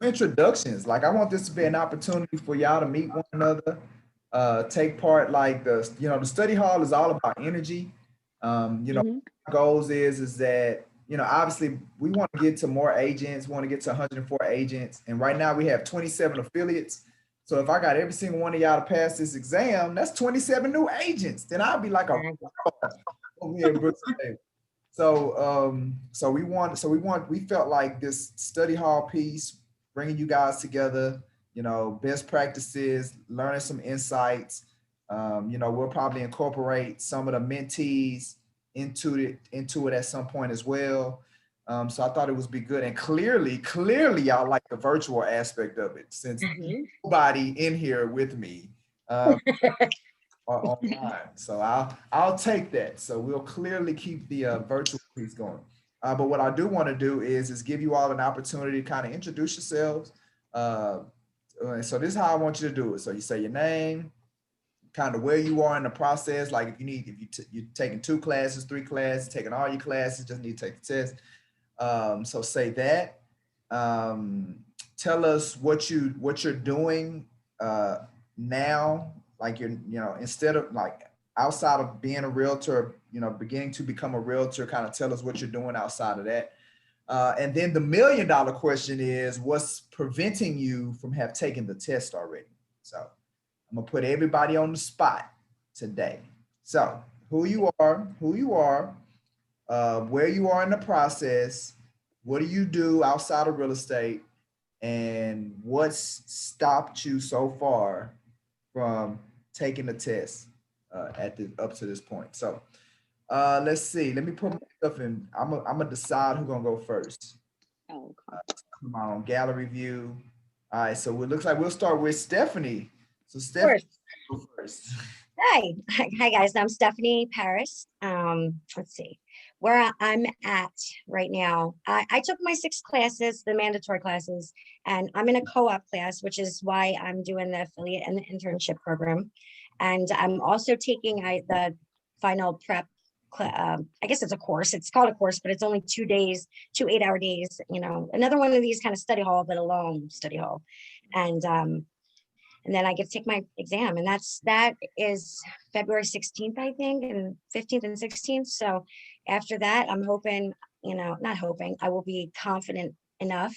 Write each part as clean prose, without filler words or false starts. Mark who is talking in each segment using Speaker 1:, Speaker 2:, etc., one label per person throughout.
Speaker 1: introductions. Like I want this to be an opportunity for y'all to meet one another, take part. Like the study hall is all about energy.
Speaker 2: Hmm.
Speaker 1: Goals is that obviously we want to get to more agents, want to get to 104 agents, and right now we have 27 affiliates. So if I got every single one of y'all to pass this exam, that's 27 new agents. Then I'll be like a over here in Brooklyn. We felt like this study hall piece, bringing you guys together, best practices, learning some insights. We'll probably incorporate some of the mentees into it at some point as well. So I thought it was be good, and clearly, y'all like the virtual aspect of it since
Speaker 2: Hmm.
Speaker 1: nobody in here with me. Um, are online. So I'll take that. So we'll clearly keep the virtual piece going. But what I do want to do is give you all an opportunity to kind of introduce yourselves. Uh, so this is how I want you to do it. So you say your name, kind of where you are in the process. Like if you're taking 2 classes, 3 classes, taking all your classes, just need to take the test. So say that. Um, Tell us what you're doing now. Like instead of like outside of being a realtor, beginning to become a realtor. Kind of tell us what you're doing outside of that. And then the $1 million question is, what's preventing you from have taken the test already? So I'm gonna put everybody on the spot today. So who you are, where you are in the process, what do you do outside of real estate, and what's stopped you so far from taking the test up to this point. So let's see. Let me put my stuff in. I'm gonna decide who's gonna go first.
Speaker 2: Oh,
Speaker 1: Come on, gallery view. All right, so it looks like we'll start with Stephanie. So
Speaker 2: of
Speaker 1: Stephanie,
Speaker 2: course.
Speaker 1: go first.
Speaker 2: Hi. Hi guys. I'm Stephanie Paris. Let's see where I'm at right now. I took my 6 classes, the mandatory classes, and I'm in a co-op class, which is why I'm doing the affiliate and the internship program. And I'm also taking the final prep. I guess it's a course. It's called a course, but it's only 2 days, 2 8-hour days. Another one of these kind of study hall, but a long study hall. And then I get to take my exam, and that is February 16th, I think, and 15th and 16th. So after that, I'm hoping, not hoping, I will be confident enough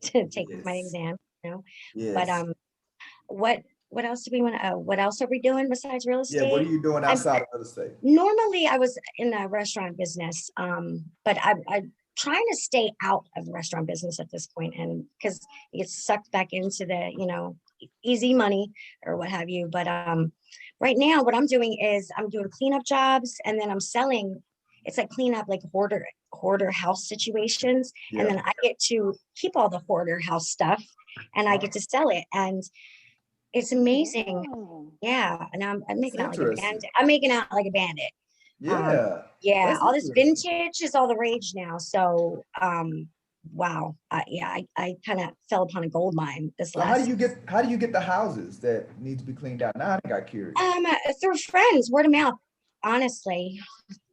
Speaker 2: to take my
Speaker 1: Yes.
Speaker 2: exam. But
Speaker 1: Yes.
Speaker 2: what what else do we want to? What else are we doing besides real
Speaker 1: Yeah. What are
Speaker 2: estate?
Speaker 1: you doing
Speaker 2: I'm
Speaker 1: outside of real estate?
Speaker 2: normally I was in the restaurant business, but I'm trying to stay out of the restaurant business at this point, and because you get sucked back into the easy money or what have you. But right now, what I'm doing is I'm doing cleanup jobs, and then I'm selling. It's like cleanup, like hoarder house situations, and
Speaker 1: Yeah.
Speaker 2: then I get to keep all the hoarder house stuff, and I get to sell it, and it's amazing.
Speaker 3: Oh,
Speaker 2: Yeah, and I'm
Speaker 1: That's
Speaker 2: making out like a
Speaker 1: interesting.
Speaker 2: bandit. I'm making out like a bandit. Um,
Speaker 1: Yeah.
Speaker 2: yeah,
Speaker 1: That's
Speaker 2: all this
Speaker 1: interesting.
Speaker 2: vintage is all the rage now. So, wow. Yeah, I kind of fell upon a gold mine this
Speaker 1: So how do
Speaker 2: last.
Speaker 1: you get the houses that need to be cleaned out? Now I got curious.
Speaker 2: Through friends, word of mouth. Honestly,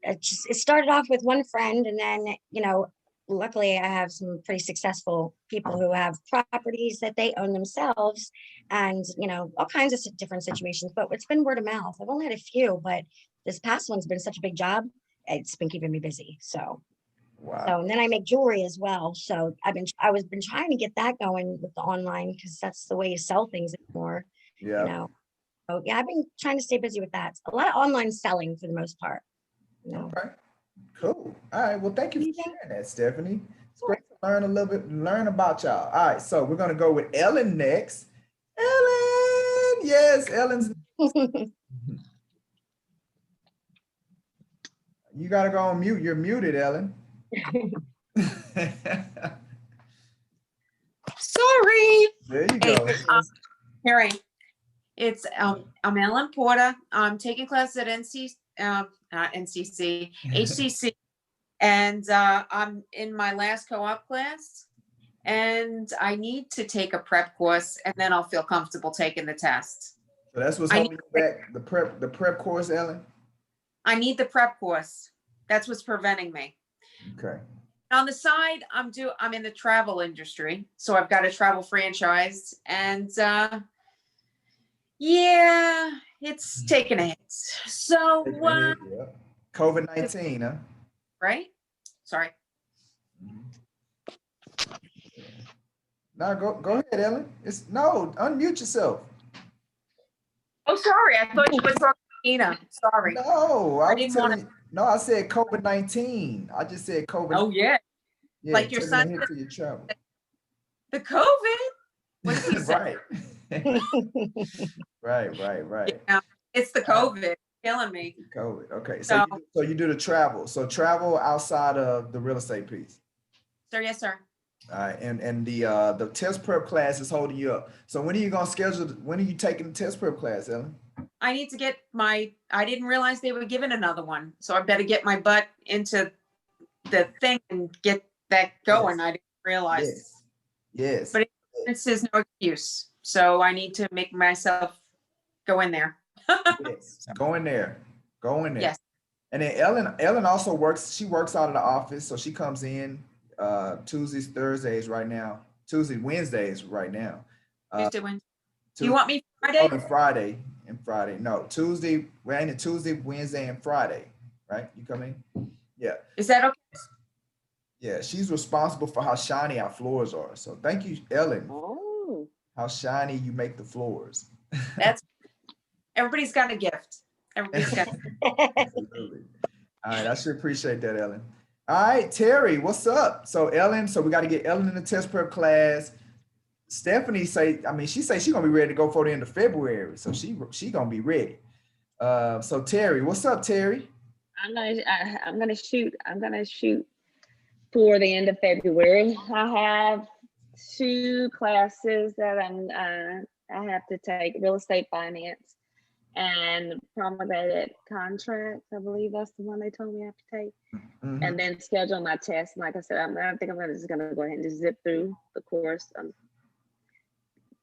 Speaker 2: it started off with one friend, and then luckily I have some pretty successful people who have properties that they own themselves, and all kinds of different situations. But it's been word of mouth. I've only had a few, but this past one's been such a big job. It's been keeping me busy.
Speaker 1: Wow.
Speaker 2: And then I make jewelry as well. So I was been trying to get that going with the online, because that's the way you sell things anymore. You
Speaker 1: Yeah.
Speaker 2: know. So yeah, I've been trying to stay busy with that. A lot of online selling for the most part. You know.
Speaker 1: Okay. Cool. All right. Well, thank you for
Speaker 2: Anything?
Speaker 1: sharing that, Stephanie. It's great
Speaker 2: Sure.
Speaker 1: to learn a little bit, learn about y'all. All right. So we're gonna go with Ellen next. Ellen. Yes, Ellen's. You gotta go on mute. You're muted, Ellen.
Speaker 3: sorry.
Speaker 1: There you
Speaker 3: Hey,
Speaker 1: go.
Speaker 3: Harry, I'm Ellen Porter. I'm taking classes at not NCC, HCC, and I'm in my last co-op class. And I need to take a prep course, and then I'll feel comfortable taking the test.
Speaker 1: So that's what's
Speaker 3: I need,
Speaker 1: holding you back. The prep course, Ellen.
Speaker 3: I need the prep course. That's what's preventing me.
Speaker 1: Okay.
Speaker 3: On the side, I'm in the travel industry, so I've got a travel franchise, and yeah, it's taken a hit. So
Speaker 1: Yeah. COVID-19, huh?
Speaker 3: right? Sorry.
Speaker 1: No, go ahead, Ellen. No, unmute yourself.
Speaker 3: Oh, sorry. I thought you were talking to Ina. Sorry.
Speaker 1: No,
Speaker 3: I
Speaker 1: I was
Speaker 3: didn't
Speaker 1: telling
Speaker 3: wanna-
Speaker 1: you. No, I said COVID-19. I just said COVID.
Speaker 3: Oh yeah,
Speaker 1: Yeah,
Speaker 3: like your
Speaker 1: taking
Speaker 3: son
Speaker 1: a hit
Speaker 3: said-
Speaker 1: to your travel.
Speaker 3: the COVID. What did he say?
Speaker 1: Right.
Speaker 3: Yeah, it's the COVID killing me.
Speaker 1: COVID. Okay,
Speaker 3: So,
Speaker 1: so you do the travel. So travel outside of the real estate piece.
Speaker 3: sir, yes, sir.
Speaker 1: All right, and the test prep class is holding you up. So when are you gonna schedule? When are you taking the test prep class, Ellen?
Speaker 3: I need to get I didn't realize they were giving another one. So I better get my butt into the thing and get that going.
Speaker 1: Yes.
Speaker 3: I didn't realize.
Speaker 1: Yes.
Speaker 3: But this is no excuse. So I need to make myself go in there.
Speaker 1: Yes. Go in there.
Speaker 3: Yes.
Speaker 1: And then Ellen also works. She works out of the office, so she comes in Tuesdays, Thursdays right now. Wednesdays right now.
Speaker 3: Tuesday, Wednesday. Do you want me Friday?
Speaker 1: Oh, and Friday. No, Tuesday. We're in Tuesday, Wednesday, and Friday. Right? You come in? Yeah.
Speaker 3: Is that okay?
Speaker 1: Yeah. She's responsible for how shiny our floors are. So thank you, Ellen.
Speaker 4: Oh.
Speaker 1: How shiny you make the floors.
Speaker 3: That's everybody's got a gift. Everybody's got.
Speaker 1: Absolutely. All right. I should appreciate that, Ellen. All right, Terry, what's up? So Ellen, we got to get Ellen in the test prep class. Stephanie she say she's gonna be ready to go for the end of February. So she gonna be ready. So Terry, what's up, Terry?
Speaker 4: I'm gonna shoot for the end of February. I have 2 classes that I have to take: real estate finance and promulgated contracts. I believe that's the one they told me I have to take.
Speaker 1: Mhm.
Speaker 4: And then schedule my test. And like I said, I think I'm just gonna go ahead and just zip through the course.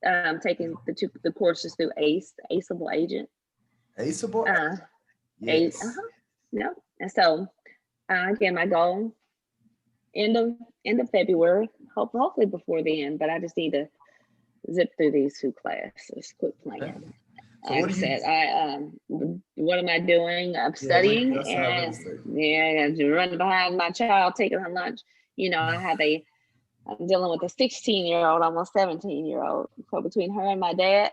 Speaker 4: I'm taking the courses through Aceable Agent.
Speaker 1: Aceable?
Speaker 4: Yes. No. And so again, my goal end of February, hopefully before the end, but I just need to zip through these 2 classes. Quick plan.
Speaker 1: Okay. So
Speaker 4: Like I said, what am I doing? I'm studying and I'm running behind my child, taking her lunch. You know, I'm dealing with a 16-year-old, almost 17-year-old. So between her and my dad,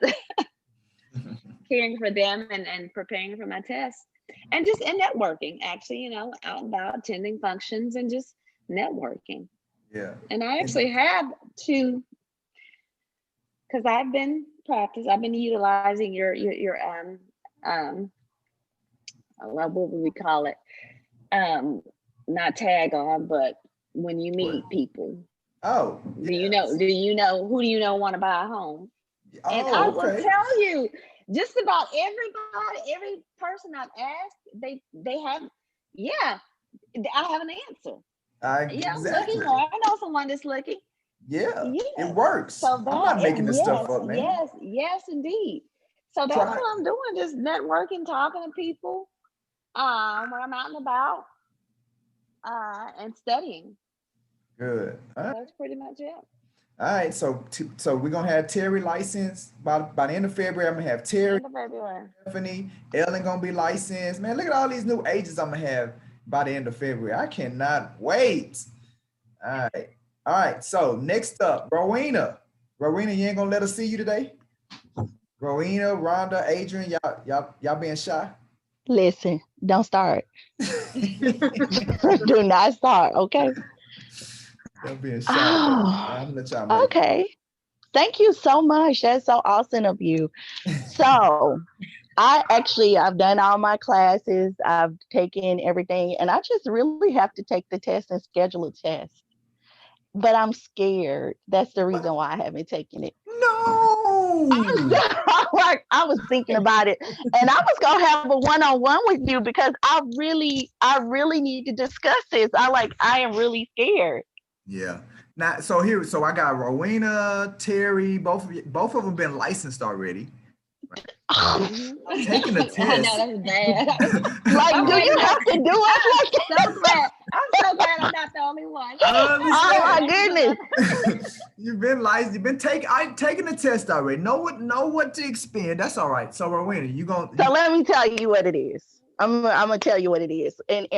Speaker 4: caring for them and preparing for my test, and just networking, actually, you know, out and about, attending functions and just networking.
Speaker 1: Yeah.
Speaker 4: And I actually have 2, because I've been utilizing your what would we call it? Not tag on, but when you meet people.
Speaker 1: Oh.
Speaker 4: Who do you know want to buy a home? And I will tell you, just about every person I've asked, they have, I have an answer.
Speaker 1: Exactly.
Speaker 4: I know someone that's looking.
Speaker 1: Yeah, it works.
Speaker 4: So
Speaker 1: I'm not making this stuff up, man.
Speaker 4: Yes, indeed. So that's what I'm doing, just networking, talking to people when I'm out and about, and studying.
Speaker 1: Good.
Speaker 4: That's pretty much it.
Speaker 1: All right, so we're gonna have Terry licensed by the end of February. I'm gonna have Terry, Stephanie, Ellen gonna be licensed. Man, look at all these new agents I'm gonna have by the end of February. I cannot wait. All right. So next up, Rowena. Rowena, you ain't gonna let us see you today? Rowena, Rhonda, Adrian, y'all being shy?
Speaker 5: Listen, don't start. Do not start, okay?
Speaker 1: Y'all being shy. I'm gonna let y'all
Speaker 5: okay. Thank you so much. That's so awesome of you. So I've done all my classes. I've taken everything, and I just really have to take the test and schedule a test. But I'm scared. That's the reason why I haven't taken it.
Speaker 1: No.
Speaker 5: I was thinking about it, and I was gonna have a one-on-one with you because I really need to discuss this. I am really scared.
Speaker 1: Yeah. Now, so I got Rowena, Terry, both of them been licensed already. Taking a
Speaker 4: I
Speaker 1: test.
Speaker 4: know that's bad.
Speaker 5: Like, do you have to do us like that?
Speaker 4: So glad. I'm so glad I'm not the only one.
Speaker 1: I
Speaker 5: Oh my goodness.
Speaker 1: You've been taking the test already. Know what to expend. That's all right. So Rowena,
Speaker 5: So let me tell you what it is. I'm gonna tell you what it is in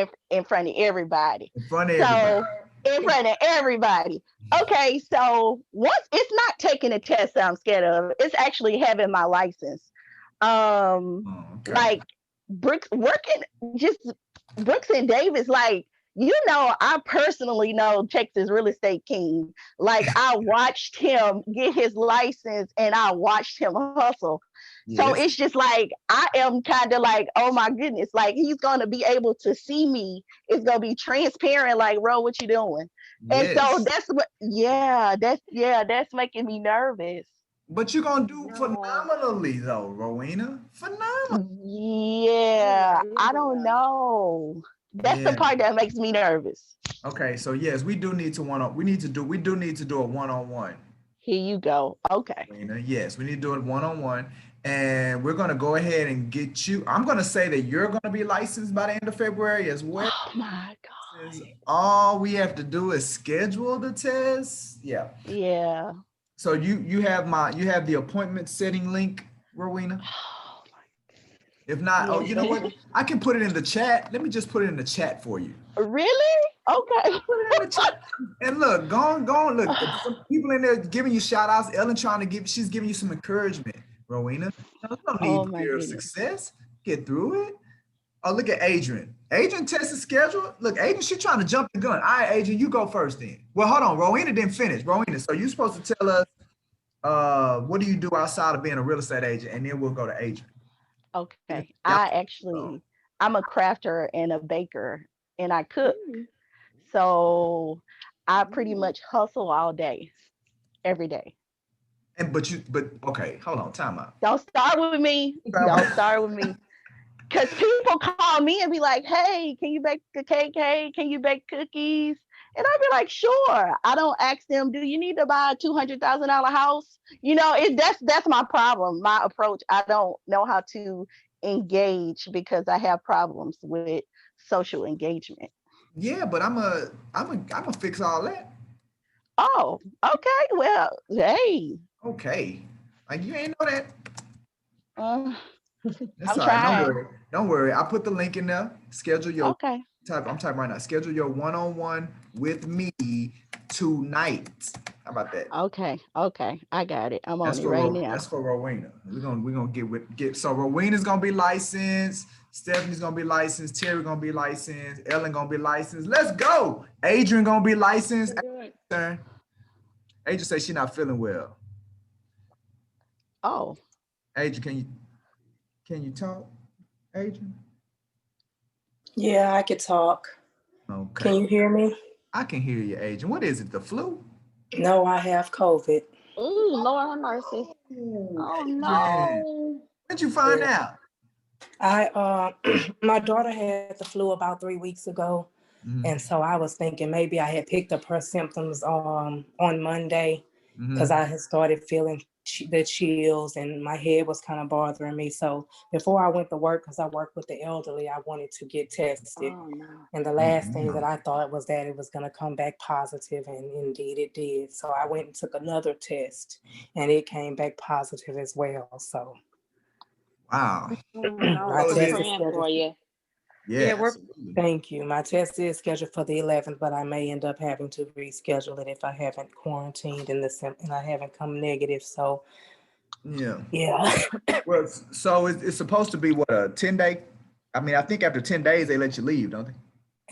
Speaker 5: front of everybody.
Speaker 1: in front of everybody.
Speaker 5: In front of everybody. Okay, so once it's not taking a test that I'm scared of, it's actually having my license.
Speaker 1: Okay.
Speaker 5: Like Brooks and Davis, like, I personally know Texas real estate king. Like, I watched him get his license and I watched him hustle. So it's just like, I am kind of like, oh my goodness, like, he's going to be able to see me. It's going to be transparent. Like, Ro, what you doing? And so that's making me nervous.
Speaker 1: But you're going to do phenomenally though, Rowena. Phenomenal.
Speaker 5: Yeah, I don't know. That's the part that makes me nervous.
Speaker 1: Okay, so yes, we do need to do a one-on-one.
Speaker 5: Here you go. Okay.
Speaker 1: Yes, we need to do it one-on-one. And we're going to go ahead and get you. I'm going to say that you're going to be licensed by the end of February as well.
Speaker 5: Oh my God.
Speaker 1: All we have to do is schedule the test. Yeah.
Speaker 5: Yeah.
Speaker 1: So you have the appointment setting link, Rowena?
Speaker 5: Oh my.
Speaker 1: If not, you know what? I can put it in the chat. Let me just put it in the chat for you.
Speaker 5: Really? Okay.
Speaker 1: Put it in the chat. And look, go on. Look, some people in there giving you shout outs. Ellen she's giving you some encouragement, Rowena. There's no need for success. Get through it. Oh, look at Adrian. Adrian tested schedule. Look, Adrian, she's trying to jump the gun. All right, Adrian, you go first then. Well, hold on. Rowena didn't finish. Rowena, so you're supposed to tell us what do you do outside of being a real estate agent, and then we'll go to Adrian.
Speaker 5: Okay. I'm a crafter and a baker, and I cook. So I pretty much hustle all day, every day.
Speaker 1: But okay, hold on, time out.
Speaker 5: Don't start with me. Don't start with me. Because people call me and be like, hey, can you bake a cake? Hey, can you bake cookies? And I'd be like, sure. I don't ask them, do you need to buy a $200,000 house? That's my problem, my approach. I don't know how to engage because I have problems with social engagement.
Speaker 1: Yeah, but I'm a fix all that.
Speaker 5: Oh, okay. Well, hey.
Speaker 1: Okay. Like, you ain't know that.
Speaker 5: I'm trying.
Speaker 1: Don't worry. I put the link in there. Schedule your
Speaker 5: okay.
Speaker 1: I'm typing right now. Schedule your one-on-one with me tonight. How about that?
Speaker 5: Okay. I got it. I'm on it right now.
Speaker 1: That's for Rowena. We're gonna get so Rowena's gonna be licensed, Stephanie's gonna be licensed, Terry gonna be licensed, Ellen gonna be licensed. Let's go. Adrian gonna be licensed. Adrian says she's not feeling well.
Speaker 5: Oh.
Speaker 1: Adrian, can you talk? Adrian?
Speaker 6: Yeah, I could talk.
Speaker 1: Okay.
Speaker 6: Can you hear me?
Speaker 1: I can hear you, Adrian. What is it? The flu?
Speaker 6: No, I have COVID.
Speaker 4: Ooh, Lord have mercy. Oh no.
Speaker 1: When'd you find out?
Speaker 6: My daughter had the flu about 3 weeks ago. Mm-hmm. And so I was thinking maybe I had picked up her symptoms on Monday because I had started feeling the chills and my head was kind of bothering me. So before I went to work, because I work with the elderly, I wanted to get tested. Oh, no. And the last thing that I thought was that it was going to come back positive, and indeed it did. So I went and took another test and it came back positive as well. So
Speaker 1: wow.
Speaker 4: My test is scheduled for you.
Speaker 1: Yeah,
Speaker 6: thank you. My test is scheduled for the 11th, but I may end up having to reschedule it if I haven't quarantined and I haven't come negative. So, yeah.
Speaker 1: Well, so it's supposed to be what, a 10-day? I mean, I think after 10 days they let you leave, don't they?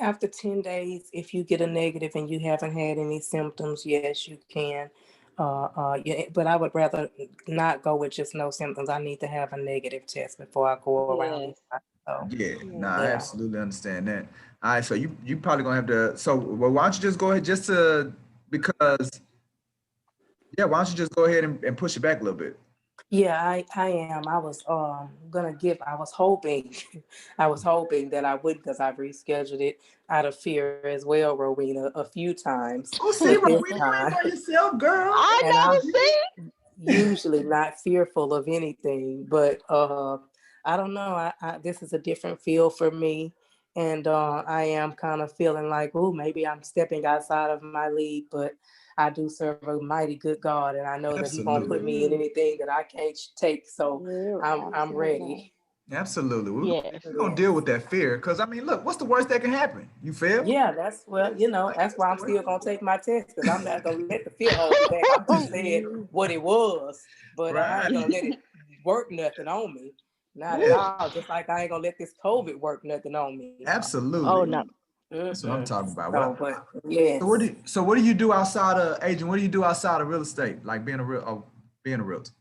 Speaker 6: After 10 days, if you get a negative and you haven't had any symptoms, yes, you can. Yeah, but I would rather not go with just no symptoms. I need to have a negative test before I go around. So,
Speaker 1: I absolutely understand that. All right, so you probably gonna have to. So, well, why don't you just go ahead why don't you just go ahead and push it back a little bit?
Speaker 6: Yeah, I am. I was I was hoping that I would, because I've rescheduled it out of fear as well, Rowena, a few times.
Speaker 1: Oh, see, Rowena, you ain't by yourself, girl.
Speaker 5: I know, see?
Speaker 6: usually not fearful of anything, but I don't know. This is a different feel for me. And I am kind of feeling like, oh, maybe I'm stepping outside of my league, but I do serve a mighty good God, and I know that He won't put me in anything that I can't take. So I'm ready.
Speaker 1: Absolutely.
Speaker 5: Yes.
Speaker 1: We're gonna deal with that fear. Because I mean, look, what's the worst that can happen? You fail?
Speaker 6: Yeah, that's that's why I'm still gonna take my test, because I'm not gonna let the fear hold me back. I'm just saying what it was, but I ain't gonna let it work nothing on me. Not at all. Just like I ain't gonna let this COVID work nothing on me.
Speaker 1: Absolutely.
Speaker 5: Oh no.
Speaker 1: That's what I'm talking about.
Speaker 6: So, but yes.
Speaker 1: So what do you do outside of agent? What do you do outside of real estate? Like being a realtor?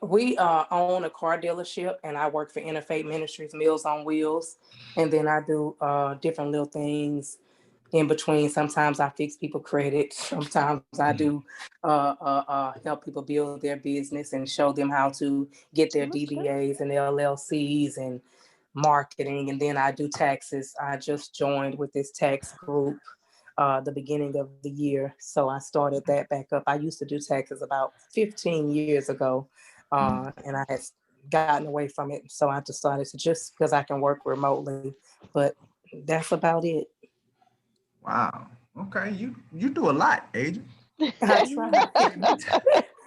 Speaker 6: We own a car dealership, and I work for Interfaith Ministries, Meals on Wheels, and then I do different little things in between. Sometimes I fix people credit. Sometimes I do help people build their business and show them how to get their DBAs and LLCs and marketing. And then I do taxes. I just joined with this tax group the beginning of the year. So I started that back up. I used to do taxes about 15 years ago, and I had gotten away from it. So I decided to, just because I can work remotely, but that's about it.
Speaker 1: Wow. Okay. You do a lot, agent.
Speaker 6: I try.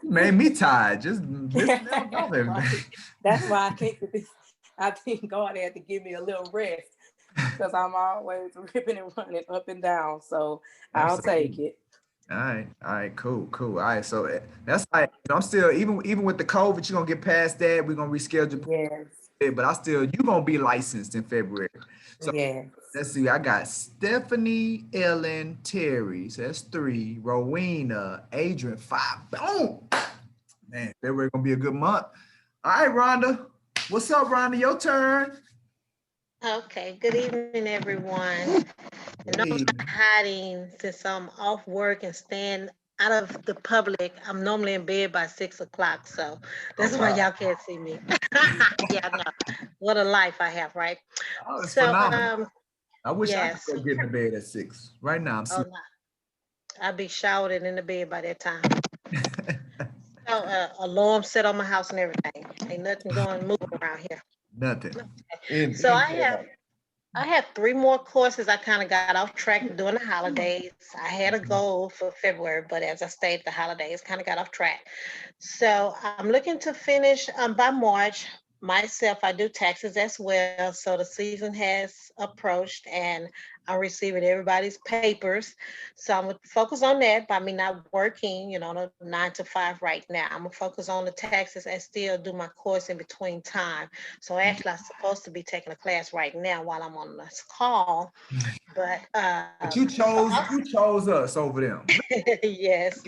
Speaker 1: Made me tired. Just listening to everything.
Speaker 6: Right. That's why I think God had to give me a little rest, because I'm always ripping and running up and down. So I'll take it.
Speaker 1: All right, cool. All right, so that's like I'm still even with the COVID, you're gonna get past that. We're gonna reschedule,
Speaker 6: Yes.
Speaker 1: but you're gonna be licensed in February. So
Speaker 6: Yes.
Speaker 1: let's see. I got Stephanie, Ellen, Terry. So that's 3. Rowena, Adrian, 5. Boom. Man, February gonna be a good month. All right, Rhonda. What's up, Rhonda? Your turn.
Speaker 7: Okay, good evening, everyone. And no hiding, since I'm off work and staying out of the public. I'm normally in bed by 6 o'clock, so that's why y'all can't see me. Yeah, no, what a life I have, right?
Speaker 1: Oh, it's
Speaker 7: So,
Speaker 1: phenomenal. I wish
Speaker 7: yes.
Speaker 1: I could get in the bed at 6. Right now, I'm
Speaker 7: Oh,
Speaker 1: sleeping.
Speaker 7: no, I'd be showered and in the bed by that time. So, alarm set on my house and everything. Ain't nothing going moving around here.
Speaker 1: Nothing.
Speaker 7: So I have 3 more courses. I kind of got off track during the holidays. I had a goal for February, but as I stated, the holidays kind of got off track. So I'm looking to finish by March. Myself, I do taxes as well. So the season has approached and I'm receiving everybody's papers. So I'm gonna focus on that by me not working, the 9 to 5 right now. I'm gonna focus on the taxes and still do my course in between time. So actually, I'm supposed to be taking a class right now while I'm on this call. But
Speaker 1: you chose us over them.
Speaker 7: yes.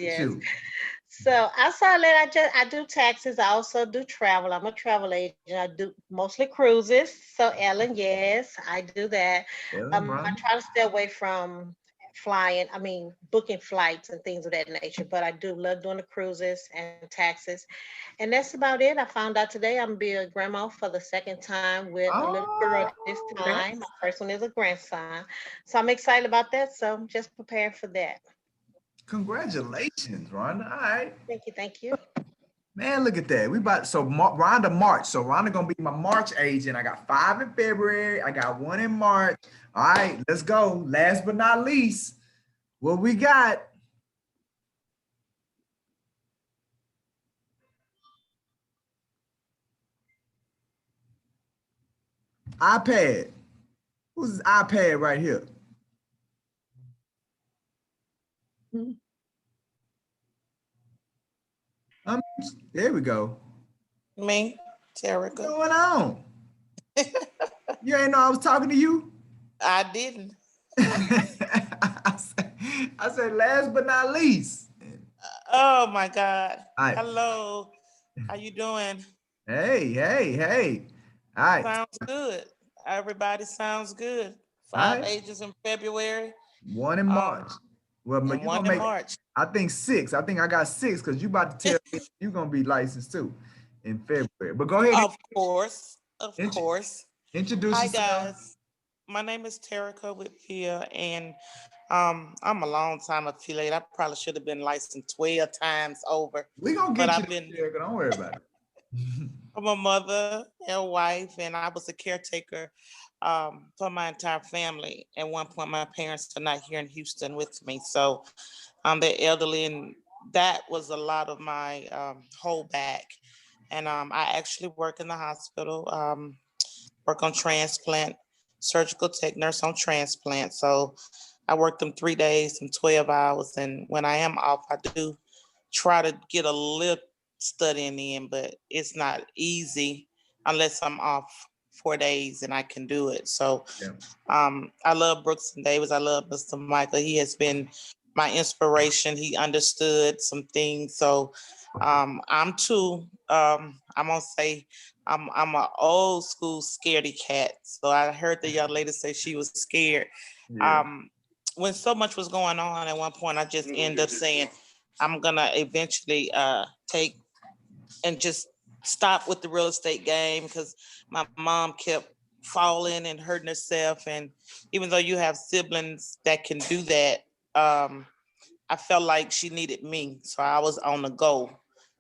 Speaker 7: So outside of that, I do taxes. I also do travel. I'm a travel agent. I do mostly cruises. So Ellen, yes, I do that. I try to stay away from booking flights and things of that nature. But I do love doing the cruises and taxes. And that's about it. I found out today I'm gonna be a grandma for the second time with a little girl this time. My first one is a grandson. So I'm excited about that. So I'm just preparing for that.
Speaker 1: Congratulations, Rhonda. All right.
Speaker 7: Thank you.
Speaker 1: Man, look at that. Rhonda March. So Rhonda gonna be my March agent. I got 5 in February. I got 1 in March. All right, let's go. Last but not least, what we got? iPad. Who's this iPad right here? There we go.
Speaker 8: Me, Terica.
Speaker 1: What's going on? You ain't know I was talking to you?
Speaker 8: I didn't.
Speaker 1: I said last but not least.
Speaker 8: Oh my God.
Speaker 1: Right.
Speaker 8: Hello. How you doing?
Speaker 1: Hey. All right.
Speaker 8: Sounds good. Everybody sounds good. 5 ages in February.
Speaker 1: 1 in March. Well,
Speaker 8: and
Speaker 1: you
Speaker 8: 1
Speaker 1: gonna
Speaker 8: in
Speaker 1: make,
Speaker 8: March.
Speaker 1: I think 6. I think I got 6 because you about to tell me you're gonna be licensed too in February. But go ahead.
Speaker 8: Of course. Introduce
Speaker 1: Hi
Speaker 8: yourself. Guys. My name is Terica with Pia, and I'm a long time affiliate. I probably should have been licensed 12 times over.
Speaker 1: We gonna
Speaker 8: But
Speaker 1: get
Speaker 8: I've
Speaker 1: you
Speaker 8: been,
Speaker 1: there. Don't worry about it.
Speaker 8: I'm a mother and a wife, and I was a caretaker for my entire family. At one point, my parents are not here in Houston with me, so they're elderly, and that was a lot of my holdback. And I actually work in the hospital, work on transplant, surgical tech nurse on transplant. So I work them 3 days and 12 hours. And when I am off, I do try to get a little studying in, but it's not easy unless I'm off 4 days and I can do it. So
Speaker 1: Yeah.
Speaker 8: I love Brooks and Davis. I love Mr. Michael. He has been my inspiration. He understood some things. So I'm too, I'm gonna say I'm an old school scaredy cat. So I heard the young lady say she was scared.
Speaker 1: Yeah.
Speaker 8: When so much was going on at one point, I just ended up saying, I'm gonna eventually take and just stop with the real estate game because my mom kept falling and hurting herself. And even though you have siblings that can do that, I felt like she needed me. So I was on the go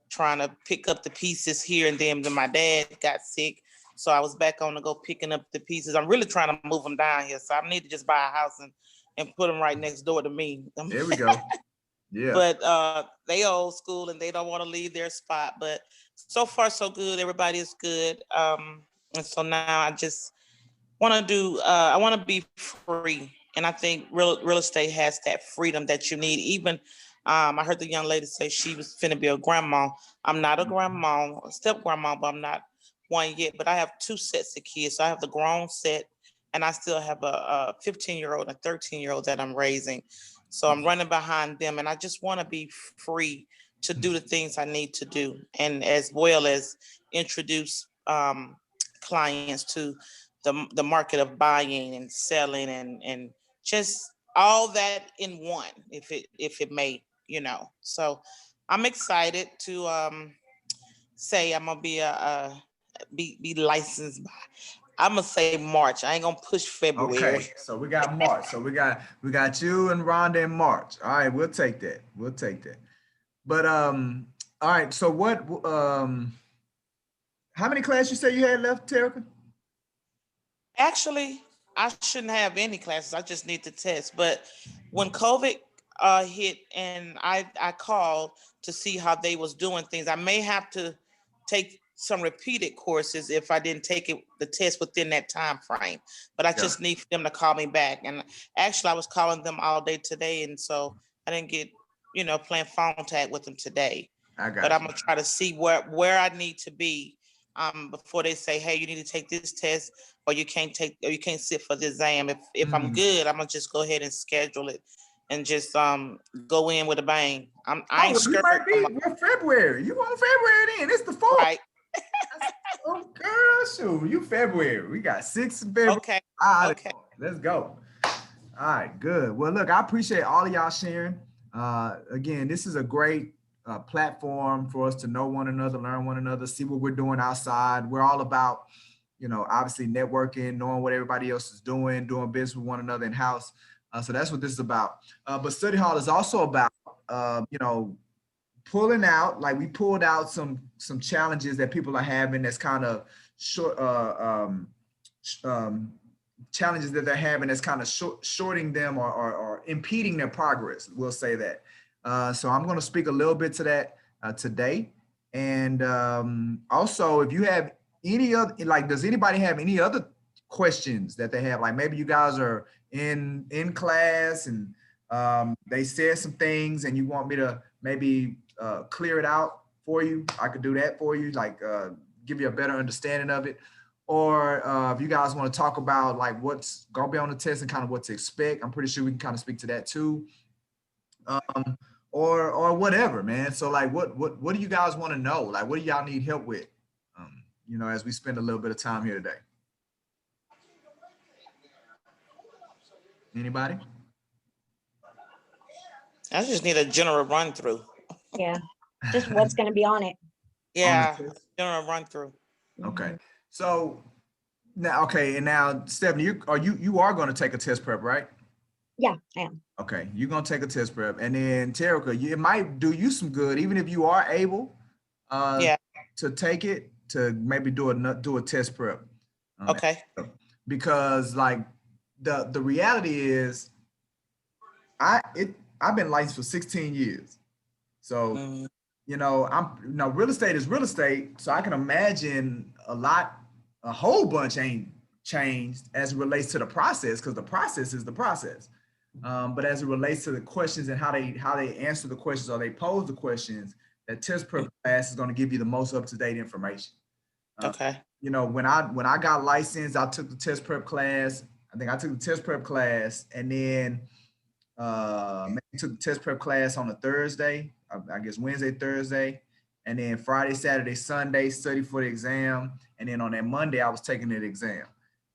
Speaker 8: trying to pick up the pieces here and then my dad got sick. So I was back on the go picking up the pieces. I'm really trying to move them down here. So I need to just buy a house and put them right next door to me.
Speaker 1: There we go. Yeah.
Speaker 8: But they old school and they don't want to leave their spot. But so far so good. Everybody is good. And so now I just want to do. I want to be free, and I think real estate has that freedom that you need. Even I heard the young lady say she was finna be a grandma. I'm not a grandma, a step grandma, but I'm not one yet. But I have two sets of kids. So I have the grown set, and I still have a 15-year-old and a 13-year-old that I'm raising. So I'm running behind them, and I just want to be free to do the things I need to do, and as well as introduce clients to the market of buying and selling and just all that in one, if it may, So I'm excited to say I'm gonna be licensed by, I'm gonna say March. I ain't gonna push February.
Speaker 1: Okay, so we got March. So we got you and Rhonda in March. All right, we'll take that. We'll take that. But all right. So what how many classes you say you had left, Terica?
Speaker 8: Actually, I shouldn't have any classes. I just need to test. But when COVID hit and I called to see how they was doing things, I may have to take some repeated courses if I didn't take the test within that time frame. But I just need them to call me back. And actually, I was calling them all day today, and so I didn't get playing phone tag with them today. But I'm gonna try to see where I need to be before they say, hey, you need to take this test or you can't sit for the exam. If I'm good, I'm gonna just go ahead and schedule it and just go in with a bang. I ain't scared.
Speaker 1: You might be. We're February. You on February then? It's the 4th.
Speaker 8: Right.
Speaker 1: Oh girl, shoot, you February. We got 6 in February.
Speaker 8: Okay.
Speaker 1: Okay. Let's go. All right, good. Well, look, I appreciate all of y'all sharing. Again, this is a great platform for us to know one another, learn one another, see what we're doing outside. We're all about, obviously networking, knowing what everybody else is doing business with one another in house. So that's what this is about. But Study Hall is also about, pulling out, like we pulled out some challenges that people are having that's kind of short, challenges that they're having that's kind of shorting them or impeding their progress. We'll say that. So I'm going to speak a little bit to that today. And also, if you have any other, like, does anybody have any other questions that they have? Like maybe you guys are in class and they said some things and you want me to maybe clear it out for you. I could do that for you, like give you a better understanding of it. Or if you guys want to talk about like what's going to be on the test and kind of what to expect, I'm pretty sure we can kind of speak to that too. Or whatever, man. So like, what do you guys want to know? Like, what do y'all need help with? As we spend a little bit of time here today. Anybody?
Speaker 8: I just need a general run through.
Speaker 2: Yeah, just what's going to be on it.
Speaker 8: Yeah, general run through.
Speaker 1: Okay, so now, and now Stephanie, you are going to take a test prep, right?
Speaker 2: Yeah, I am.
Speaker 1: Okay, you're gonna take a test prep, and then Terica, it might do you some good, even if you are able
Speaker 8: Yeah.
Speaker 1: to take it, to maybe do a test prep.
Speaker 8: Okay.
Speaker 1: Because like the reality is, I've been licensed for 16 years, so
Speaker 8: Mhm.
Speaker 1: real estate is real estate, so I can imagine a whole bunch ain't changed as it relates to the process, because the process is the process. But as it relates to the questions and how they answer the questions or they pose the questions, that test prep class is going to give you the most up-to-date information.
Speaker 8: Okay.
Speaker 1: When I got licensed, I took the test prep class. I think I took the test prep class, and then maybe took the test prep class on a Thursday, I guess Wednesday, Thursday, and then Friday, Saturday, Sunday, study for the exam, and then on that Monday, I was taking the exam,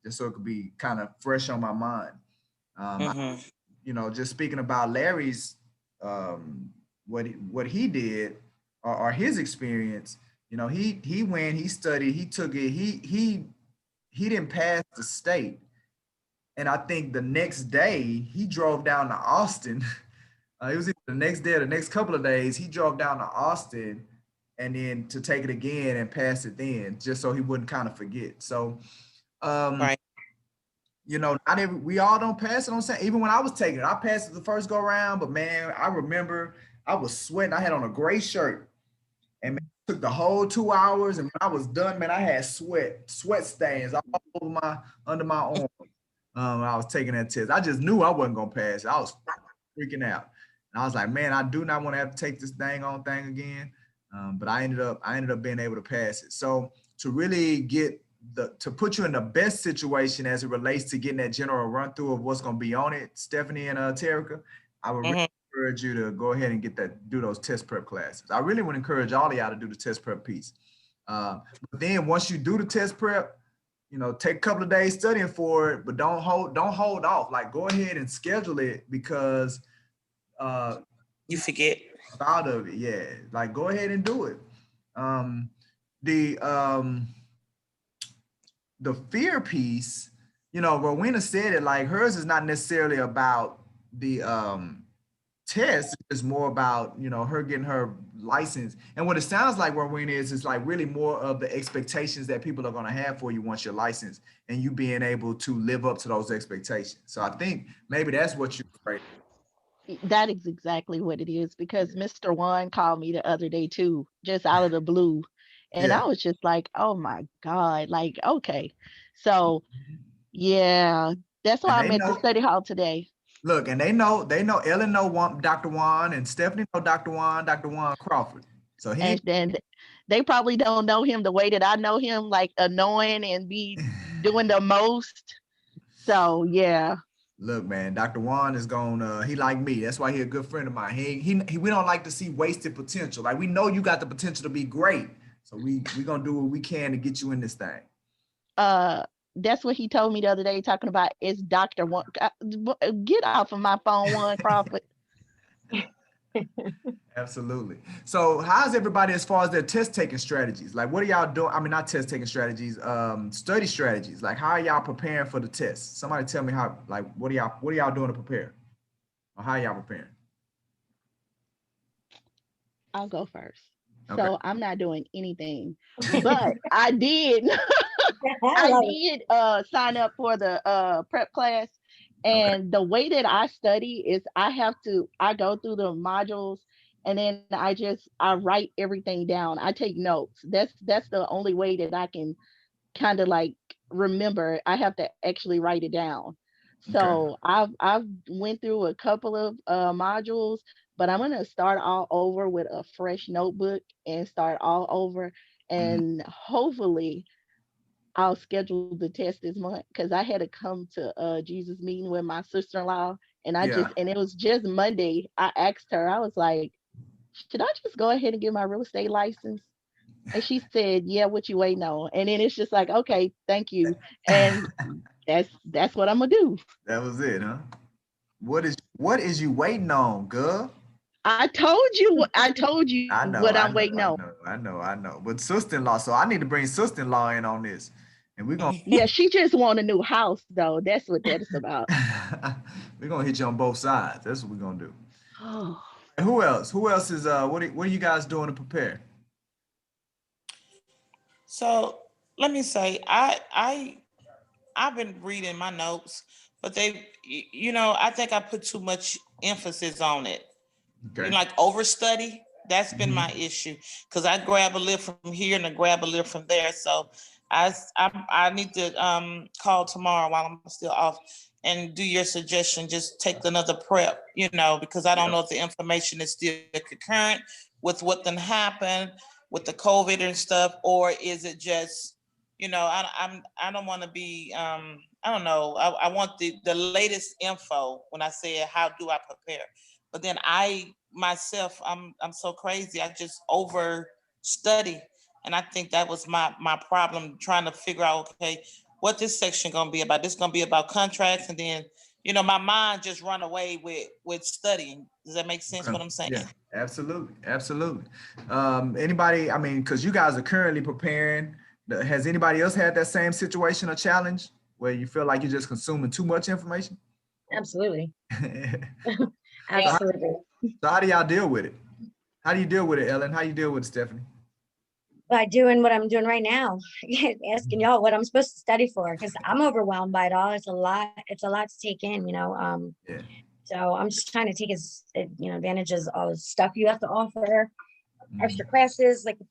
Speaker 1: just so it could be kind of fresh on my mind. Just speaking about Larry's, what he did, or his experience, he went, he studied, he took it, he didn't pass the state. And I think the next day he drove down to Austin. It was either the next day or the next couple of days, he drove down to Austin and then to take it again and pass it then, just so he wouldn't kind of forget. So,
Speaker 8: Right.
Speaker 1: we all don't pass it on saying. Even when I was taking it, I passed it the first go around, but man, I remember I was sweating. I had on a gray shirt, and man, it took the whole 2 hours. And when I was done, man, I had sweat stains all over under my arm. I was taking that test. I just knew I wasn't gonna pass it. I was freaking out, and I was like, man, I do not want to have to take this dang on thing again. But I ended up being able to pass it. So to really to put you in the best situation as it relates to getting that general run through of what's going to be on it, Stephanie and Terica, I would really encourage you to go ahead and do those test prep classes. I really would encourage all of y'all to do the test prep piece. But then once you do the test prep, take a couple of days studying for it, but don't hold off. Like, go ahead and schedule it, because
Speaker 8: you forget
Speaker 1: out of it. Yeah, like, go ahead and do it. The fear piece, Rowena said it, like, hers is not necessarily about the test. It's more about, her getting her license. And what it sounds like, Rowena, is like really more of the expectations that people are going to have for you once you're licensed, and you being able to live up to those expectations. So I think maybe that's what you're afraid of.
Speaker 5: That is exactly what it is, because Mr. One called me the other day too, just out of the blue. And I was just like, oh my God, like, okay. So yeah, that's why I'm at the study hall today.
Speaker 1: Look, and they know Ellen know Dr. Juan, and Stephanie know Dr. Juan Crawford. So
Speaker 5: and then they probably don't know him the way that I know him, like annoying and be doing the most. So yeah.
Speaker 1: Look, man, Dr. Juan is he like me. That's why he a good friend of mine. We don't like to see wasted potential. Like, we know you got the potential to be great. So we gonna do what we can to get you in this thing.
Speaker 5: That's what he told me the other day, talking about it's Dr. One. Get off of my phone, One Crawford.
Speaker 1: Absolutely. So how's everybody as far as their test taking strategies? Like, what are y'all doing? I mean, not test taking strategies, study strategies. Like, how are y'all preparing for the test? Somebody tell me how, like, what are y'all doing to prepare? Or how y'all preparing?
Speaker 5: I'll go first.
Speaker 1: Okay.
Speaker 5: So I'm not doing anything, but I did sign up for the prep class. And the way that I study is I go through the modules, and then I write everything down. I take notes. That's the only way that I can kind of like remember. I have to actually write it down. So I've went through a couple of modules, but I'm gonna start all over with a fresh notebook and start all over, and hopefully I'll schedule the test this month, because I had to come to Jesus meeting with my sister-in-law, and and it was just Monday. I asked her, I was like, should I just go ahead and get my real estate license? And she said, yeah, what you waiting on? And then it's just like, okay, thank you. And that's what I'm gonna do.
Speaker 1: That was it, huh? What is you waiting on, girl?
Speaker 5: I told you what I'm waiting on.
Speaker 1: I know. But sister-in-law, so I need to bring sister-in-law in on this. And we're gonna
Speaker 5: yeah, she just want a new house though. That's what that is about.
Speaker 1: We're gonna hit you on both sides. That's what we're gonna do.
Speaker 5: Oh,
Speaker 1: And who else? Who else is what are you guys doing to prepare?
Speaker 8: So let me say, I've been reading my notes, but I think I put too much emphasis on it.
Speaker 1: Okay.
Speaker 8: Like overstudy. That's been
Speaker 1: Mhm.
Speaker 8: my issue because I grab a little from here and I grab a little from there. So I need to call tomorrow while I'm still off and do your suggestion. Just take another prep, because I don't know if the information is still concurrent with what then happened with the COVID and stuff, or is it just, I don't want to be I don't know. I want the latest info when I say how do I prepare. But then I myself, I'm so crazy. I just over study. And I think that was my problem, trying to figure out, okay, what this section gonna be about. This gonna be about contracts, and then, my mind just run away with studying. Does that make sense what I'm saying?
Speaker 1: Yeah, absolutely. Absolutely. Anybody, I mean, because you guys are currently preparing, has anybody else had that same situation or challenge where you feel like you're just consuming too much information?
Speaker 2: Absolutely.
Speaker 1: So
Speaker 2: Absolutely.
Speaker 1: how do y'all deal with it? How do you deal with it, Ellen? How you deal with it, Stephanie?
Speaker 2: By doing what I'm doing right now, asking y'all what I'm supposed to study for, because I'm overwhelmed by it all. It's a lot to take in,
Speaker 1: Yeah.
Speaker 2: So I'm just trying to take advantages of all the stuff you have to offer, extra classes like the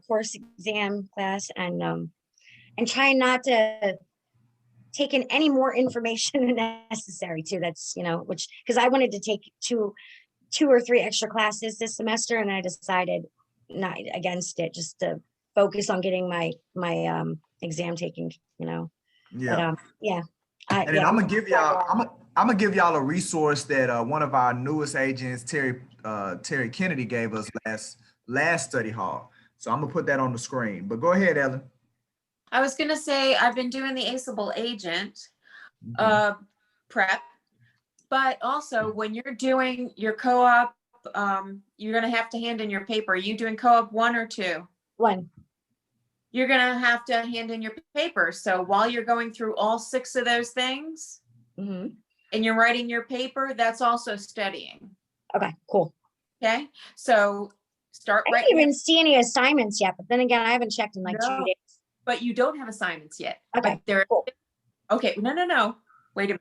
Speaker 2: course exam class, and trying not to take in any more information than necessary too. That's, which, because I wanted to take two or three extra classes this semester, and I decided not against it, just to focus on getting my exam taken,
Speaker 1: Yeah.
Speaker 2: But yeah.
Speaker 1: And then I'm gonna give y'all a resource that one of our newest agents, Terry Kennedy, gave us last study hall. So I'm gonna put that on the screen. But go ahead, Ellen.
Speaker 3: I was gonna say, I've been doing the ACEable agent prep, but also when you're doing your co-op, you're gonna have to hand in your paper. Are you doing co-op 1 or 2?
Speaker 2: 1.
Speaker 3: You're gonna have to hand in your paper. So while you're going through all 6 of those things,
Speaker 2: Mm-hmm.
Speaker 3: and you're writing your paper, that's also studying.
Speaker 2: Okay, cool.
Speaker 3: Okay, so start
Speaker 2: I
Speaker 3: writing.
Speaker 2: didn't even see any assignments yet, but then again, I haven't checked in like 2 days.
Speaker 3: But you don't have assignments yet.
Speaker 2: Okay,
Speaker 3: but
Speaker 2: cool.
Speaker 3: Okay, no. Wait a minute.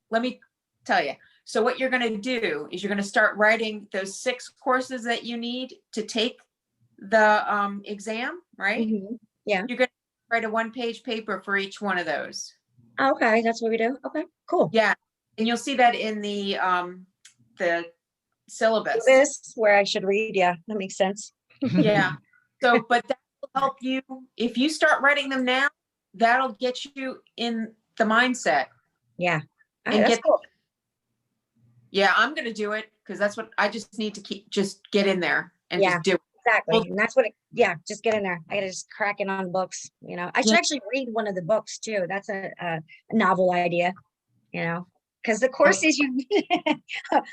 Speaker 3: Let me tell you. So what you're going to do is you're going to start writing those 6 courses that you need to take the exam, right?
Speaker 2: Mm-hmm. Yeah.
Speaker 3: You're going to write a 1-page paper for each one of those.
Speaker 2: Okay, that's what we do. Okay, cool.
Speaker 3: Yeah, and you'll see that in the syllabus.
Speaker 2: This where I should read. Yeah, that makes sense.
Speaker 3: Yeah. So, but that will help you if you start writing them now. That'll get you in the mindset.
Speaker 2: Yeah.
Speaker 3: And
Speaker 2: that's cool.
Speaker 3: Yeah, I'm gonna do it because that's what I just need to just get in there and just do it.
Speaker 2: Exactly. And that's what just get in there. I gotta just crack it on books, I should actually read one of the books too. That's a novel idea, because the courses I'm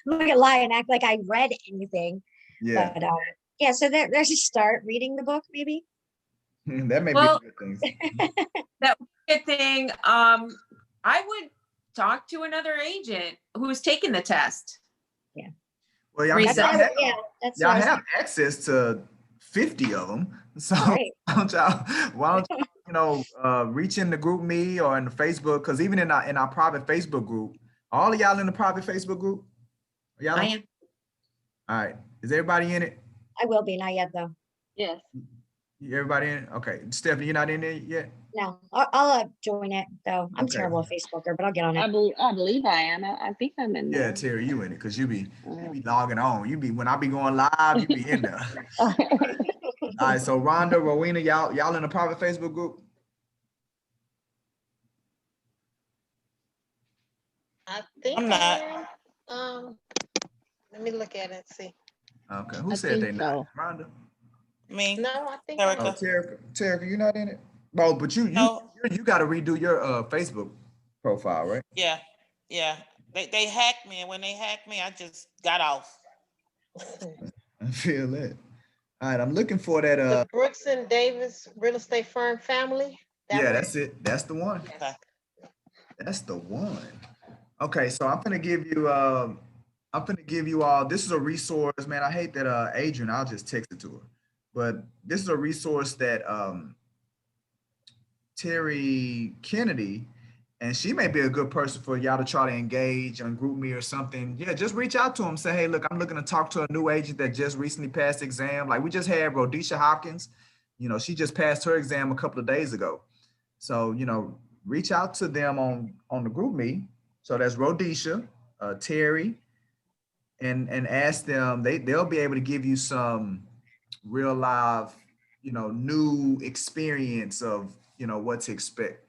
Speaker 2: not gonna lie and act like I read anything.
Speaker 1: Yeah.
Speaker 2: But yeah, so there's a start reading the book, maybe.
Speaker 1: That may be a good thing.
Speaker 3: That would be a good thing. I would talk to another agent who's taken the test.
Speaker 2: Yeah.
Speaker 1: Well, y'all have access to 50 of them. So
Speaker 2: right.
Speaker 1: why don't you reach in the group me or in the Facebook, because even in our private Facebook group, all of y'all in the private Facebook group?
Speaker 3: I am.
Speaker 1: All right. Is everybody in it?
Speaker 2: I will be, not yet though.
Speaker 4: Yes.
Speaker 1: Everybody in it? Okay. Stephanie, you're not in there yet?
Speaker 2: No, I'll join it though. I'm terrible at Facebooker, but I'll get on it.
Speaker 4: I believe I am. I think I'm in there.
Speaker 1: Yeah, Terry, you in it because you be logging on. When I be going live, you be in there. All right, so Rhonda, Rowena, y'all in a private Facebook group?
Speaker 7: I think
Speaker 8: I'm not.
Speaker 7: Let me look at it and see.
Speaker 1: Okay, who said they not? Rhonda?
Speaker 8: Me.
Speaker 7: No, I think
Speaker 1: Terica, you're not in it? Oh, but you got to redo your Facebook profile, right?
Speaker 8: Yeah. They hacked me, and when they hacked me, I just got off.
Speaker 1: I feel that. All right, I'm looking for that.
Speaker 7: The Brooks and Davis Real Estate Firm family.
Speaker 1: That's it. That's the one.
Speaker 8: Okay.
Speaker 1: That's the one. Okay, so I'm gonna give you all, this is a resource, man. I hate that Adrian, I'll just text it to her. But this is a resource that Terry Kennedy, and she may be a good person for y'all to try to engage on GroupMe or something. Yeah, just reach out to him. Say, hey, look, I'm looking to talk to a new agent that just recently passed the exam. Like we just had Rhodesha Hopkins. You know, she just passed her exam a couple of days ago. So, you know, reach out to them on the GroupMe. So that's Rhodesha, Terry, and ask them. They'll be able to give you some real live, you know, new experience of, you know, what to expect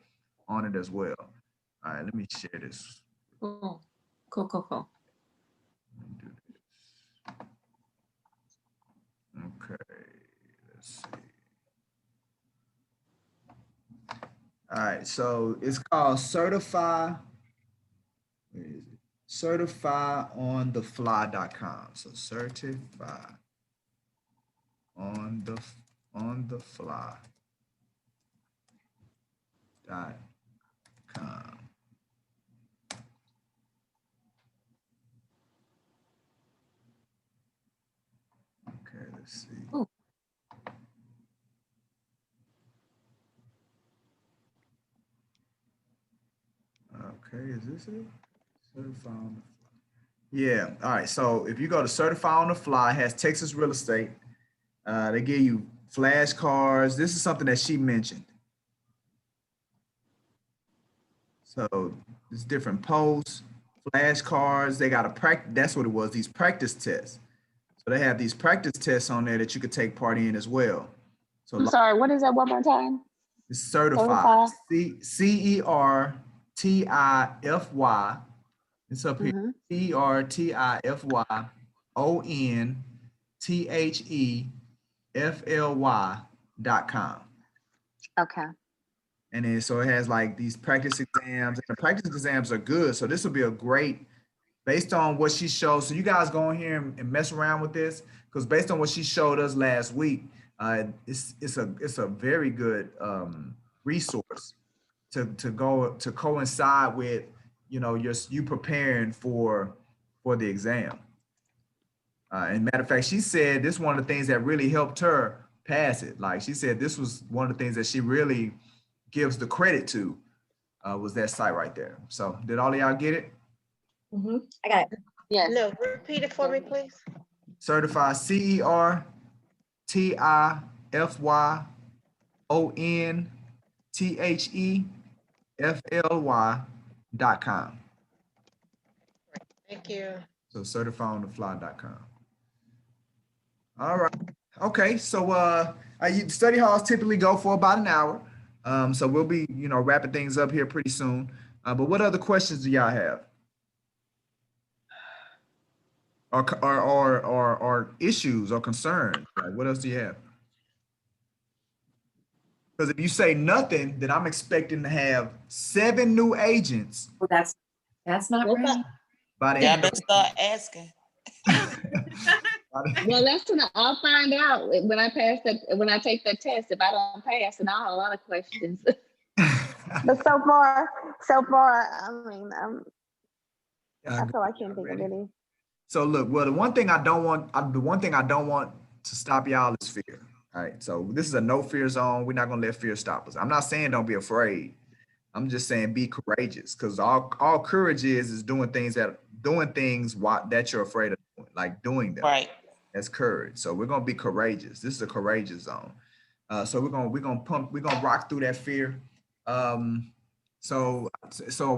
Speaker 1: on it as well. All right, let me share this.
Speaker 3: Cool. Cool, cool, cool.
Speaker 1: Let me do this. Okay, let's see. All right, so it's called Certify. Where is it? CertifyOnTheFly.com. So certify on the fly.com. Okay, let's see.
Speaker 3: Ooh.
Speaker 1: Okay, is this it? Certify on the fly. Yeah, all right. So if you go to Certify on the Fly, it has Texas real estate. They give you flashcards. This is something that she mentioned. So there's different posts, flashcards. They got a practice. That's what it was. These practice tests. So they have these practice tests on there that you could take part in as well. So
Speaker 4: I'm sorry, what is that one more time?
Speaker 1: it's certified. CERTIFY. It's up here. CERTIFYONTHEFLY.com.
Speaker 4: Okay.
Speaker 1: And then so it has like these practice exams, and the practice exams are good. So this will be a great, based on what she showed. So you guys go in here and mess around with this, because based on what she showed us last week, it's a very good resource to go to coincide with, you know, you preparing for the exam. And matter of fact, she said this is one of the things that really helped her pass it. Like she said, this was one of the things that she really gives the credit to, was that site right there. So did all of y'all get it?
Speaker 2: Mm-hmm. I got it.
Speaker 4: Yes.
Speaker 7: No, repeat it for me, please.
Speaker 1: Certified CERTIFYONTHEFLY.com.
Speaker 7: Thank you.
Speaker 1: So certifyonthefly.com. All right. Okay. So study halls typically go for about an hour. So we'll be, you know, wrapping things up here pretty soon. But what other questions do y'all have? Or issues or concerns? Like what else do you have? Because if you say nothing, then I'm expecting to have 7 new agents
Speaker 3: Well, that's not
Speaker 7: What
Speaker 3: right.
Speaker 1: by the
Speaker 8: Y'all
Speaker 1: end
Speaker 8: better start asking.
Speaker 4: Well, that's what I'll find out when I take the test. If I don't pass, then I'll have a lot of questions. But so far, I mean, I feel I can't think of any.
Speaker 1: So look, well, the one thing I don't want to stop y'all is fear. All right. So this is a no fear zone. We're not gonna let fear stop us. I'm not saying don't be afraid. I'm just saying be courageous, because all courage is doing things that you're afraid of doing, like doing them.
Speaker 8: Right.
Speaker 1: That's courage. So we're gonna be courageous. This is a courageous zone. So we're gonna rock through that fear. So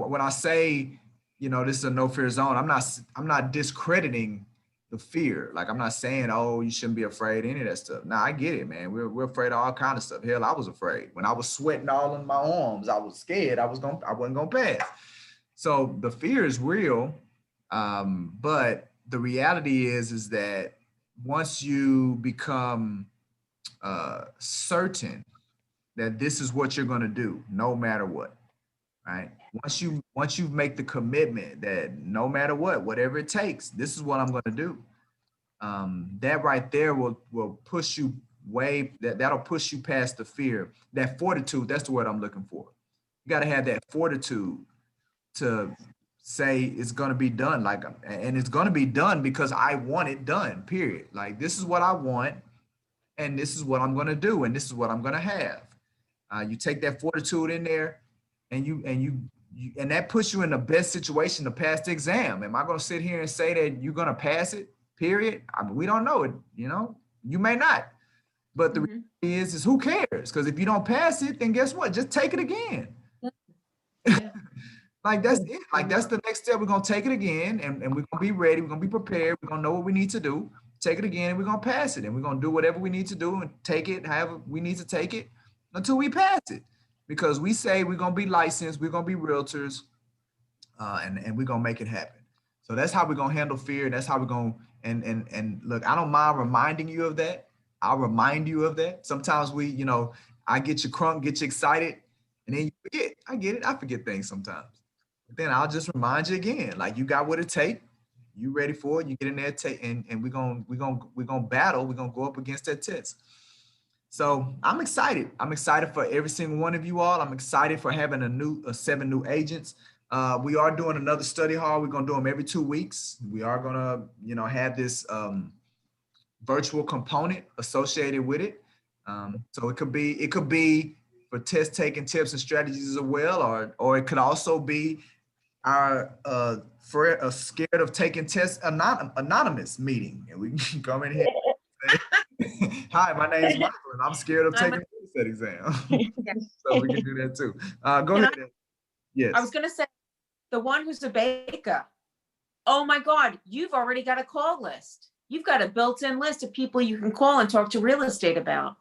Speaker 1: when I say, you know, this is a no fear zone, I'm not discrediting the fear. Like I'm not saying, oh, you shouldn't be afraid, any of that stuff. Nah, I get it, man. We're afraid of all kind of stuff. Hell, I was afraid. When I was sweating all in my arms, I was scared I wasn't gonna pass. So the fear is real. But the reality is that once you become certain that this is what you're going to do, no matter what, right? Once you make the commitment that no matter what, whatever it takes, this is what I'm going to do. That right there will push you that'll push you past the fear. That fortitude, that's the word I'm looking for. You got to have that fortitude to say it's going to be done. Like, and it's going to be done because I want it done, period. Like, this is what I want, and this is what I'm going to do, and this is what I'm going to have. You take that fortitude in there, and that puts you in the best situation to pass the exam. Am I going to sit here and say that you're going to pass it, period? I mean, we don't know it, you know, you may not, but the reality is who cares? Because if you don't pass it, then guess what? Just take it again.
Speaker 3: Yeah.
Speaker 1: Like, that's it. Like, that's the next step. We're going to take it again, and we're going to be ready. We're going to be prepared. We're going to know what we need to do. Take it again, and we're going to pass it. And we're going to do whatever we need to do and take it, however we need to take it until we pass it. Because we say we're going to be licensed, we're going to be realtors, and we're going to make it happen. So that's how we're going to handle fear. And that's how we're going to, and look, I don't mind reminding you of that. I'll remind you of that. Sometimes I get you crunk, get you excited, and then you forget. I get it. I forget things sometimes. Then I'll just remind you again, like, you got what it takes, you ready for it, you get in there, and we're gonna battle, we're gonna go up against that test. So I'm excited. I'm excited for every single one of you all. I'm excited for having 7 new agents. We are doing another study hall. We're gonna do them every 2 weeks. We are gonna, have this virtual component associated with it. So it could be for test taking tips and strategies as well, or it could also be our scared of taking tests anonymous meeting, and we can come in here and say, hi, my name is Michael, and I'm scared of taking a set exam. So we can do that too. Go ahead. Yes.
Speaker 3: I was going to say, the one who's a baker, oh my God, you've already got a call list. You've got a built-in list of people you can call and talk to real estate about.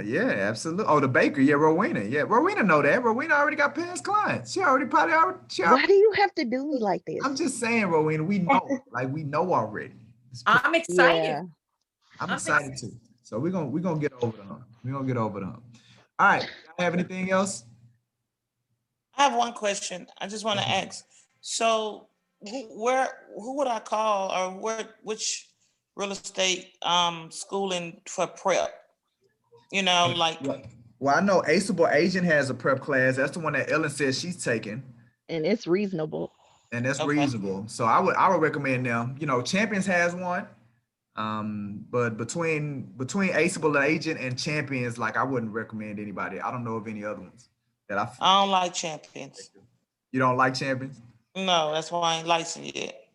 Speaker 1: Yeah, absolutely. Oh, the baker. Yeah, Rowena. Yeah, Rowena know that. Rowena already got past clients. Why
Speaker 5: do you have to do me like this?
Speaker 1: I'm just saying, Rowena, we know. Like, we know already.
Speaker 3: I'm excited.
Speaker 5: Yeah.
Speaker 1: I'm excited too. So we're gonna get over the hump. We're gonna get over the hump. All right. Have anything else?
Speaker 8: I have one question. I just want to ask. So who would I call, or which real estate schooling for prep? Like.
Speaker 1: Well, I know Aceable Agent has a prep class. That's the one that Ellen says she's taking.
Speaker 5: And it's reasonable.
Speaker 1: And that's reasonable. So I would recommend them. Champions has one. But between Aceable Agent and Champions, like, I wouldn't recommend anybody. I don't know of any other ones that
Speaker 8: I don't like Champions.
Speaker 1: You don't like Champions?
Speaker 8: No, that's why I ain't licensed yet.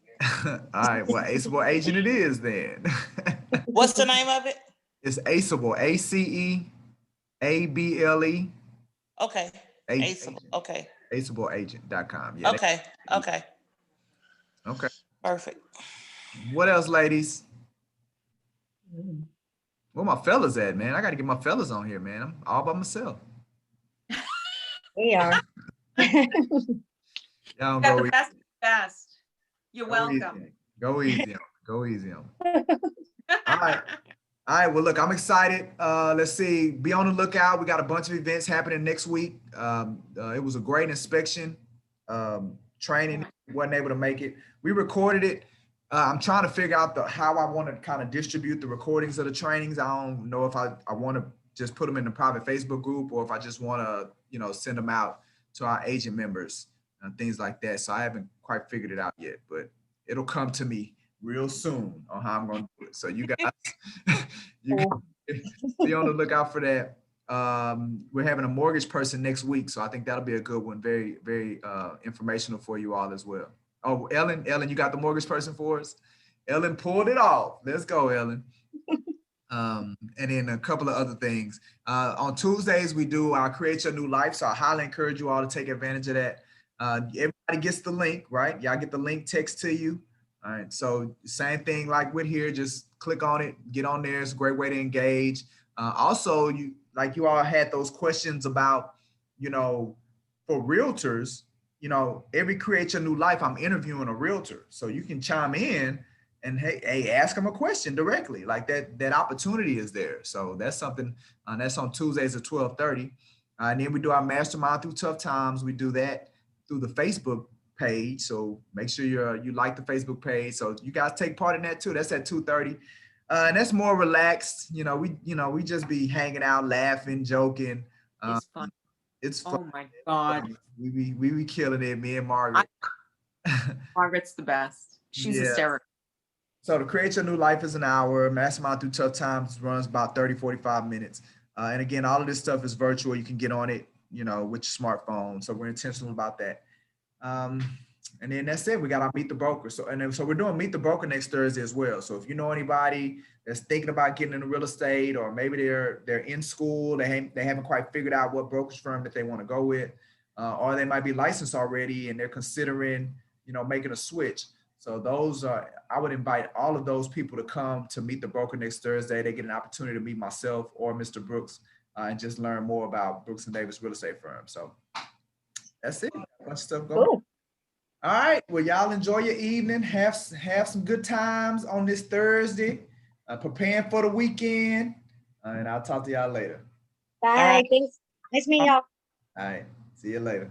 Speaker 1: All right, well, Aceable Agent it is then.
Speaker 8: What's the name of it?
Speaker 1: It's Aceable, ACEABLE.
Speaker 8: Okay. Aceable. Okay.
Speaker 1: AceableAgent.com. Yeah.
Speaker 8: Okay.
Speaker 1: Okay.
Speaker 8: Perfect.
Speaker 1: What else, ladies? Where my fellas at, man? I got to get my fellas on here, man. I'm all by myself.
Speaker 2: We are.
Speaker 1: Y'all
Speaker 3: Got
Speaker 1: go
Speaker 3: the best. You're welcome.
Speaker 1: Go easy on. Go easy on. All right. All right. Well, look, I'm excited. Let's see. Be on the lookout. We got a bunch of events happening next week. It was a great inspection. Training. Wasn't able to make it. We recorded it. I'm trying to figure out how I want to kind of distribute the recordings of the trainings. I don't know if I want to just put them in the private Facebook group, or if I just want to, send them out to our agent members and things like that. So I haven't quite figured it out yet, but it'll come to me real soon on how I'm going to do it. So you guys, be on the lookout for that. We're having a mortgage person next week, so I think that'll be a good one. Very, very informational for you all as well. Oh, Ellen, you got the mortgage person for us? Ellen pulled it off. Let's go, Ellen. And then a couple of other things. On Tuesdays, we do our Create Your New Life. So I highly encourage you all to take advantage of that. Everybody gets the link, right? Y'all get the link text to you. All right. So same thing like with here, just click on it, get on there. It's a great way to engage. Also, you all had those questions about, for realtors, every Create Your New Life, I'm interviewing a realtor. So you can chime in and hey, ask them a question directly. Like that opportunity is there. So that's something that's on Tuesdays at 12:30. And then we do our mastermind through tough times. We do that through the Facebook page. So make sure you like the Facebook page. So you guys take part in that too. That's at 2:30. And that's more relaxed. We just be hanging out, laughing, joking.
Speaker 3: It's fun.
Speaker 1: It's fun.
Speaker 3: Oh my God.
Speaker 1: We be killing it, me and Margaret.
Speaker 3: Margaret's the best. She's
Speaker 1: Yeah.
Speaker 3: hysterical.
Speaker 1: So to create your new life is an hour. Mastermind through tough times runs about 30, 45 minutes. And again, all of this stuff is virtual. You can get on it, with your smartphone. So we're intentional about that. And then that's it. We got our Meet the Broker. So we're doing Meet the Broker next Thursday as well. So if you know anybody that's thinking about getting into real estate, or maybe they're in school, they haven't quite figured out what brokerage firm that they want to go with, or they might be licensed already and they're considering, making a switch. So I would invite all of those people to come to Meet the Broker next Thursday. They get an opportunity to meet myself or Mr. Brooks and just learn more about Brooks and Davis Real Estate Firm. So that's it. A bunch of stuff going on.
Speaker 2: Cool.
Speaker 1: All right. Well, y'all enjoy your evening. Have some good times on this Thursday. Preparing for the weekend. And I'll talk to y'all later.
Speaker 2: Bye.
Speaker 8: right.
Speaker 2: Thanks. Nice meeting y'all.
Speaker 1: All right. See you later.